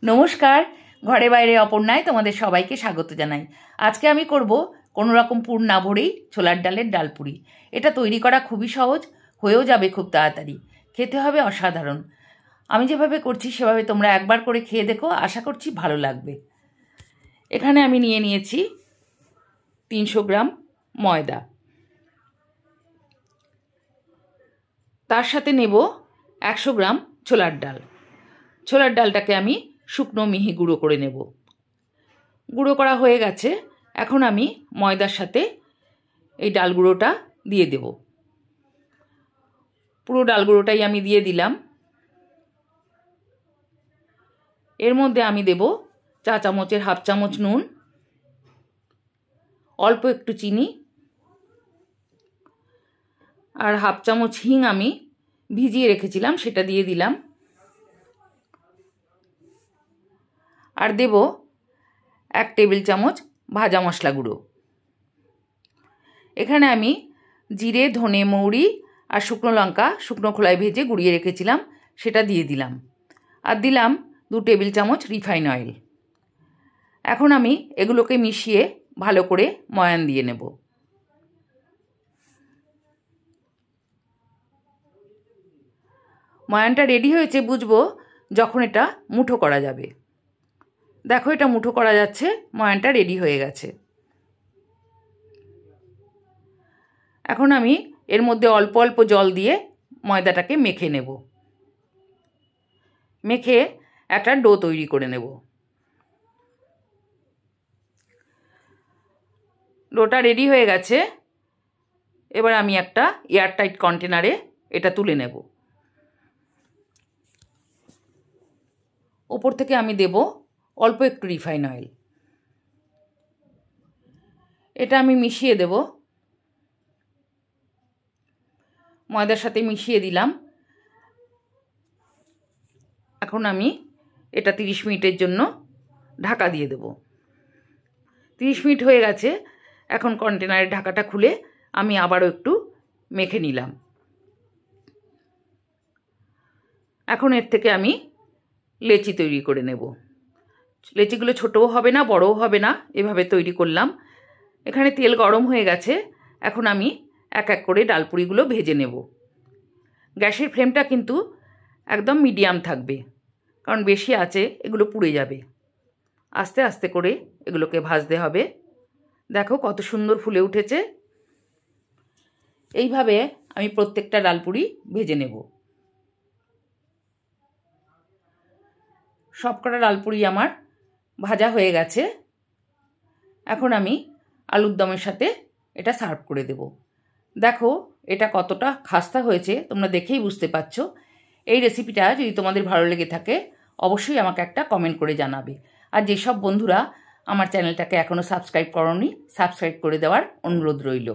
নমস্কার, ঘরে বাইরে অপর্ণায় তোমাদের সবাইকে স্বাগত জানাই। আজকে আমি করব কোনো রকম পুর না ভরেই ছোলার ডালের ডালপুরি। এটা তৈরি করা খুবই সহজ, হয়েও যাবে খুব তাড়াতাড়ি, খেতে হবে অসাধারণ। আমি যেভাবে করছি সেভাবে তোমরা একবার করে খেয়ে দেখো, আশা করছি ভালো লাগবে। এখানে আমি নিয়ে নিয়েছি 300 গ্রাম ময়দা, তার সাথে নেব 100 গ্রাম ছোলার ডাল। ছোলার ডালটাকে আমি শুকনো মিহি গুঁড়ো করে নেব। গুঁড়ো করা হয়ে গেছে। এখন আমি ময়দার সাথে এই ডাল গুঁড়োটা দিয়ে দেব। পুরো ডাল গুঁড়োটাই আমি দিয়ে দিলাম। এর মধ্যে আমি দেব চা চামচের হাফ চামচ নুন, অল্প একটু চিনি, আর হাফ চামচ হিং আমি ভিজিয়ে রেখেছিলাম, সেটা দিয়ে দিলাম। আর দেব 1 টেবিল চামচ ভাজা মশলা গুঁড়ো। এখানে আমি জিরে, ধনে, মৌরি আর শুকনো লঙ্কা শুকনো খোলায় ভেজে গুঁড়িয়ে রেখেছিলাম, সেটা দিয়ে দিলাম। আর দিলাম 2 টেবিল চামচ রিফাইন অয়েল। এখন আমি এগুলোকে মিশিয়ে ভালো করে ময়ান দিয়ে নেব। ময়ানটা রেডি হয়েছে বুঝবো যখন এটা মুঠো করা যাবে। দেখো, এটা মুঠো করা যাচ্ছে, ময়ানটা রেডি হয়ে গেছে। এখন আমি এর মধ্যে অল্প অল্প জল দিয়ে ময়দাটাকে মেখে নেব। মেখে একটা ডো তৈরি করে নেব। ডোটা রেডি হয়ে গেছে। এবার আমি একটা এয়ারটাইট কন্টেনারে এটা তুলে নেব। ওপর থেকে আমি দেব অল্প একটু রিফাইন অয়েল। এটা আমি মিশিয়ে দেব। ময়দার সাথে মিশিয়ে দিলাম। এখন আমি এটা 30 মিনিটের জন্য ঢাকা দিয়ে দেব। 30 মিনিট হয়ে গেছে। এখন কন্টেনারের ঢাকাটা খুলে আমি আবারও একটু মেখে নিলাম। এখন এর থেকে আমি লেচি তৈরি করে নেব। লেচিগুলো ছোটও হবে না, বড়ও হবে না, এভাবে তৈরি করলাম। এখানে তেল গরম হয়ে গেছে। এখন আমি এক এক করে ডালপুরিগুলো ভেজে নেব। গ্যাসের ফ্লেমটা কিন্তু একদম মিডিয়াম থাকবে, কারণ বেশি আঁচে এগুলো পুড়ে যাবে। আস্তে আস্তে করে এগুলোকে ভাজতে হবে। দেখো কত সুন্দর ফুলে উঠেছে। এইভাবে আমি প্রত্যেকটা ডালপুরি ভেজে নেব। সবকটা ডালপুরি আমার ভাজা হয়ে গেছে। এখন আমি আলুর দমের সাথে এটা সার্ভ করে দেব। দেখো এটা কতটা খাস্তা হয়েছে, তোমরা দেখেই বুঝতে পারছো। এই রেসিপিটা যদি তোমাদের ভালো লেগে থাকে অবশ্যই আমাকে একটা কমেন্ট করে জানাবে। আর যেসব বন্ধুরা আমার চ্যানেলটাকে এখনও সাবস্ক্রাইব করোনি, সাবস্ক্রাইব করে দেওয়ার অনুরোধ রইল।